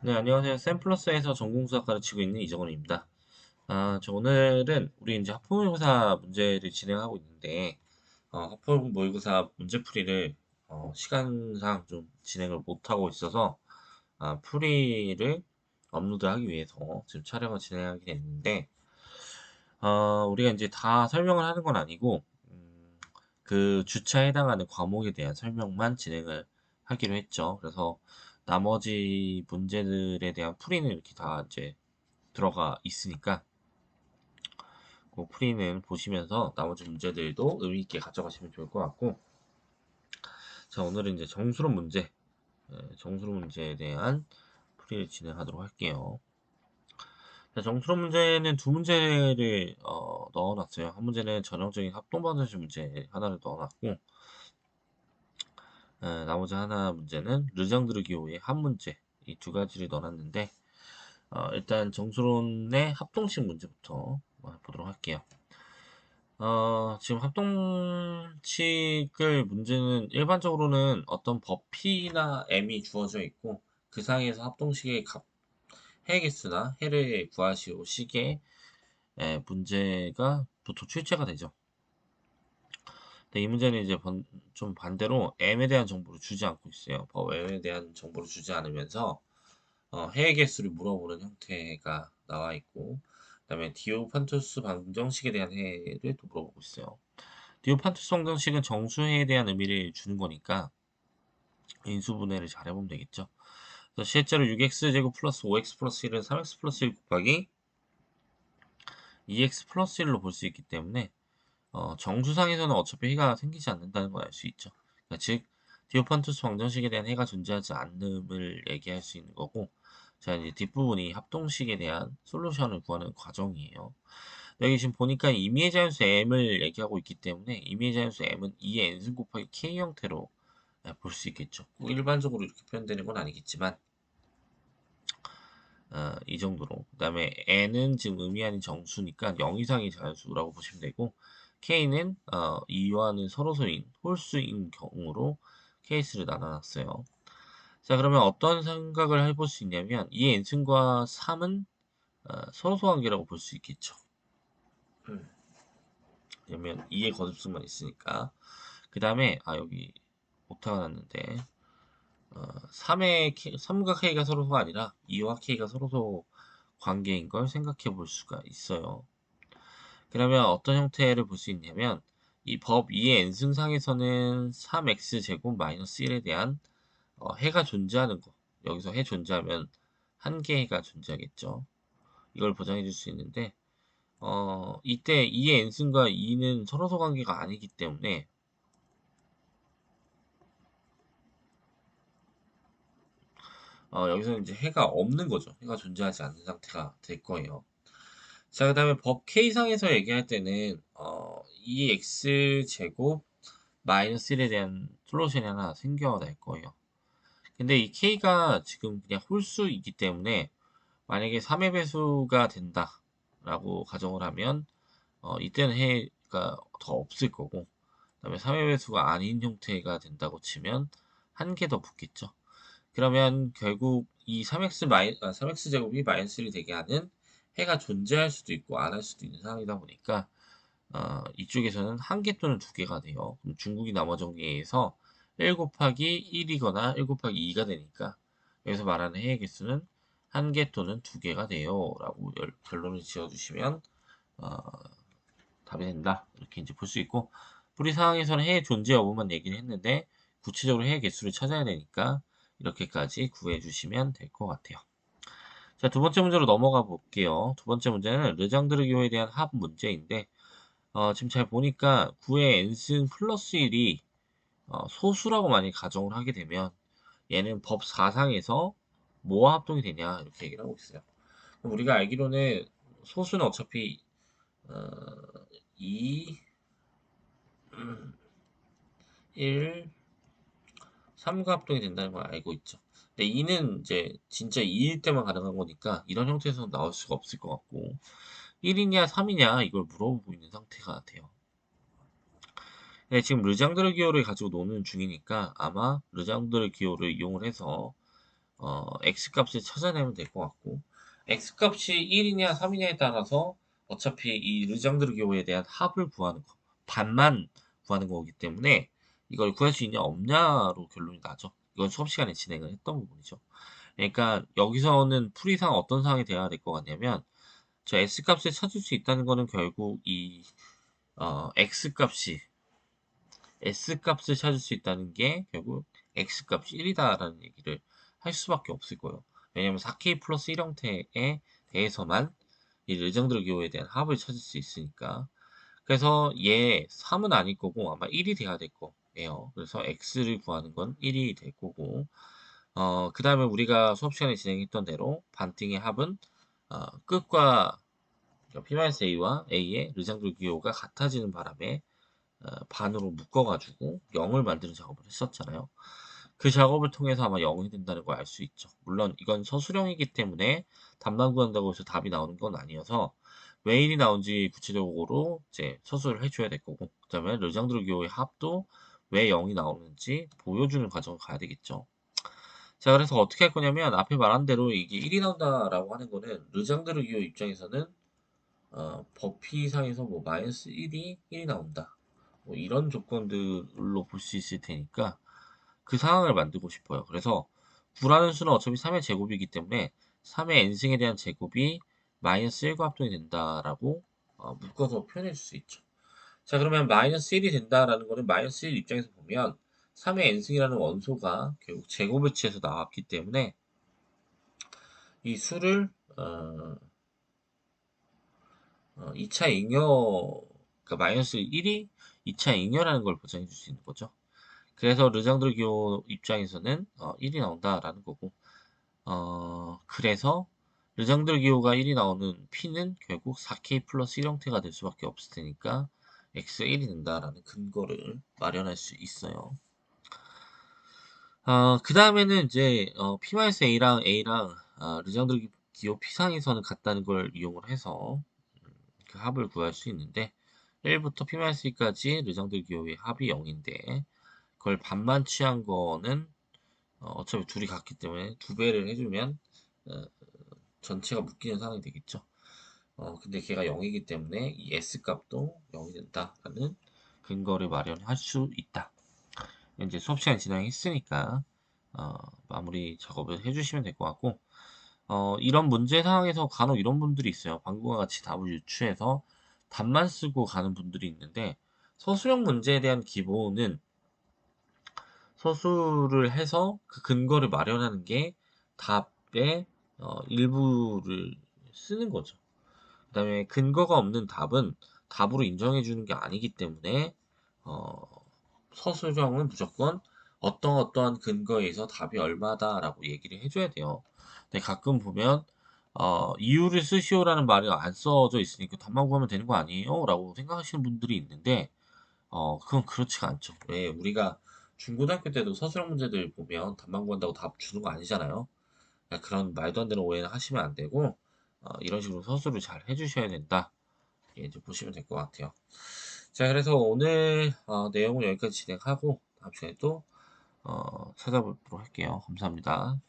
네, 안녕하세요. 샘플러스에서 전공수학 가르치고 있는 이정원입니다. 오늘은 우리 이제 학부모의고사 문제를 진행하고 있는데, 학부모의고사 문제풀이를 시간상 좀 진행을 못하고 있어서, 풀이를 업로드하기 위해서 지금 촬영을 진행하게 됐는데, 우리가 이제 다 설명을 하는 건 아니고, 그 주차에 해당하는 과목에 대한 설명만 진행을 하기로 했죠. 그래서 나머지 문제들에 대한 풀이는 이렇게 다 이제 들어가 있으니까 그 풀이는 보시면서 나머지 문제들도 의미 있게 가져가시면 좋을 것 같고, 자, 오늘은 이제 정수론 문제, 정수론 문제에 대한 풀이를 진행하도록 할게요. 자, 정수론 문제는 두 문제를 넣어놨어요. 한 문제는 전형적인 합동반응식 문제 하나를 넣어놨고, 나머지 하나 문제는 르장드르 기호의 한 문제, 이 두 가지를 넣어놨는데, 일단 정수론의 합동식 문제부터 보도록 할게요. 지금 합동식을 문제는 일반적으로는 어떤 버피나 m이 주어져 있고, 그 상에서 합동식의 값, 해 개수나 해를 구하시오 식의 문제가 보통 출제가 되죠. 근데 이 문제는 이제 좀 반대로 m에 대한 정보를 주지 않고 있어요. m에 대한 정보를 주지 않으면서 해의 개수를 물어보는 형태가 나와 있고, 그다음에 디오판투스 방정식에 대한 해를 또 물어보고 있어요. 디오판투스 방정식은 정수해에 대한 의미를 주는 거니까 인수분해를 잘 해보면 되겠죠. 그래서 실제로 6x제곱 플러스 5x 플러스 1은 3x 플러스 1 곱하기 2x 플러스 1로 볼 수 있기 때문에 정수상에서는 어차피 해가 생기지 않는다는 걸 알 수 있죠. 그러니까 즉 디오판투스 방정식에 대한 해가 존재하지 않음을 얘기할 수 있는 거고, 자 이제 뒷부분이 합동식에 대한 솔루션을 구하는 과정이에요. 여기 지금 보니까 임의의 자연수 m을 얘기하고 있기 때문에 임의의 자연수 m은 2의 n승 곱하기 k 형태로 볼 수 있겠죠. 꼭 일반적으로 이렇게 표현되는 건 아니겠지만 이 정도로. 그 다음에 n은 지금 의미하는 정수니까 0 이상의 자연수라고 보시면 되고, k는 이와는 서로소인 홀수인 경우로 케이스를 나눠놨어요. 자, 그러면 어떤 생각을 해볼 수 있냐면 이 n승과 3은 서로소 관계라고 볼 수 있겠죠. 왜냐면 2의 거듭수만 있으니까. 그 다음에 여기 오타가 났는데 3과 K가 서로소가 아니라 2와 K가 서로소 관계인 걸 생각해 볼 수가 있어요. 그러면 어떤 형태를 볼 수 있냐면 이 법 2의 n승상에서는 3x제곱 마이너스 1에 대한 해가 존재하는 거, 여기서 해 존재하면 한 개의 해가 존재하겠죠. 이걸 보장해 줄 수 있는데 이때 2의 n승과 2는 서로소 관계가 아니기 때문에 여기서는 이제 해가 없는 거죠. 해가 존재하지 않는 상태가 될 거예요. 자, 그 다음에 법 K상에서 얘기할 때는 2x 제곱 마이너스 1에 대한 솔루션이 하나 생겨날 거예요. 근데 이 K가 지금 그냥 홀수이기 때문에 만약에 3의 배수가 된다 라고 가정을 하면 이때는 해가 더 없을 거고, 그 다음에 3의 배수가 아닌 형태가 된다고 치면 한 개 더 붙겠죠. 그러면 결국 이 3x 제곱이 마이너스 1이 되게 하는 해가 존재할 수도 있고 안 할 수도 있는 상황이다 보니까 이쪽에서는 한 개 또는 두 개가 돼요. 그럼 중국이 나머 정리에서 1 곱하기 1이거나 1 곱하기 2가 되니까 여기서 말하는 해의 개수는 한 개 또는 두 개가 돼요. 라고 결론을 지어주시면 어, 답이 된다. 이렇게 이제 볼 수 있고, 뿌리 상황에서는 해의 존재 여부만 얘기를 했는데 구체적으로 해의 개수를 찾아야 되니까 이렇게까지 구해 주시면 될 것 같아요. 자, 두 번째 문제로 넘어가 볼게요. 두 번째 문제는 르장드르 기호에 대한 합 문제인데 지금 잘 보니까 9의 n승 플러스 1이 소수라고 만약 가정을 하게 되면 얘는 법 4상에서 뭐와 합동이 되냐 이렇게 얘기를 하고 있어요. 그럼 우리가 알기로는 소수는 어차피 어, 2, 1, 3과 합동이 된다는 걸 알고 있죠. 근데 2는 이제 진짜 2일 때만 가능한 거니까 이런 형태에서는 나올 수가 없을 것 같고, 1이냐 3이냐 이걸 물어보고 있는 상태가 돼요. 네, 지금 르장드르 기호를 가지고 노는 중이니까 아마 르장드르 기호를 이용을 해서 x값을 찾아내면 될 것 같고, x값이 1이냐 3이냐에 따라서 어차피 이 르장드르 기호에 대한 합을 구하는 거, 반만 구하는 거기 때문에 이걸 구할 수 있냐 없냐로 결론이 나죠. 이건 수업 시간에 진행을 했던 부분이죠. 그러니까 여기서는 풀이상 어떤 상황이 돼야 될 것 같냐면, 저 S값을 찾을 수 있다는 거는 결국 이 X값이 S값을 찾을 수 있다는 게 결국 X값이 1이다라는 얘기를 할 수밖에 없을 거예요. 왜냐면 4K 플러스 1 형태에 대해서만 이 르장드르 기호에 대한 합을 찾을 수 있으니까. 그래서 얘 3은 아닐 거고 아마 1이 돼야 될 거예요. 그래서 X를 구하는 건 1이 될 거고, 그 다음에 우리가 수업 시간에 진행했던 대로 반띵의 합은 끝과 P-A와 A의 르장드르 기호가 같아지는 바람에 반으로 묶어가지고 0을 만드는 작업을 했었잖아요. 그 작업을 통해서 아마 0이 된다는 걸 알 수 있죠. 물론 이건 서술형이기 때문에 답만 구한다고 해서 답이 나오는 건 아니어서 왜 1이 나온지 구체적으로 이제 서술을 해줘야 될 거고, 그 다음에 르장드르 기호의 합도 왜 0이 나오는지 보여주는 과정을 가야 되겠죠. 자, 그래서 어떻게 할 거냐면 앞에 말한 대로 이게 1이 나온다라고 하는 거는 르장드르 기호 입장에서는 버피상에서 뭐 마이너스 1이 나온다, 뭐 이런 조건들로 볼 수 있을 테니까 그 상황을 만들고 싶어요. 그래서 9라는 수는 어차피 3의 제곱이기 때문에 3의 n승에 대한 제곱이 마이너스 1과 합동이 된다라고 묶어서 표현해 줄 수 있죠. 자, 그러면 마이너스 1이 된다라는 거는 마이너스 1 입장에서 보면 3의 n승이라는 원소가 결국 제곱을 취해서 나왔기 때문에 이 수를 2차 잉여, 그러니까 마이너스 1이 2차 잉여라는 걸 보장해 줄 수 있는 거죠. 그래서 르장드르 기호 입장에서는 1이 나온다라는 거고, 그래서 르장드르 기호가 1이 나오는 P는 결국 4K 플러스 1 형태가 될 수밖에 없을 테니까 X가 1이 된다라는 근거를 마련할 수 있어요. 그 다음에는 이제 P-A랑 A랑 르장드르 기호 P상에서는 같다는 걸 이용을 해서 그 합을 구할 수 있는데, 1부터 P-C까지 르장드르 기호의 합이 0인데 그걸 반만 취한 거는 어차피 둘이 같기 때문에 두 배를 해주면 어, 전체가 묶이는 상황이 되겠죠. 근데 걔가 0이기 때문에 이 S 값도 0이 된다라는 근거를 마련할 수 있다. 이제 수업 시간 진행했으니까 마무리 작업을 해주시면 될 것 같고, 이런 문제 상황에서 간혹 이런 분들이 있어요. 방금과 같이 답을 유추해서 답만 쓰고 가는 분들이 있는데, 서술형 문제에 대한 기본은 서술을 해서 그 근거를 마련하는 게 답의 일부를 쓰는 거죠. 그 다음에 근거가 없는 답은 답으로 인정해 주는 게 아니기 때문에 어, 서술형은 무조건 어떠한 근거에 의해서 답이 얼마다라고 얘기를 해줘야 돼요. 근데 가끔 보면 이유를 쓰시오라는 말이 안 써져 있으니까 답만 구하면 되는 거 아니에요? 라고 생각하시는 분들이 있는데, 그건 그렇지가 않죠. 왜 우리가 중고등학교 때도 서술형 문제들 보면 답만 구한다고 답 주는 거 아니잖아요. 그러니까 그런 말도 안 되는 오해는 하시면 안 되고, 이런 식으로 서술을 잘 해주셔야 된다. 예, 이제 보시면 될 것 같아요. 자, 그래서 오늘 내용을 여기까지 진행하고 다음 시간에 또 찾아보도록 할게요. 감사합니다.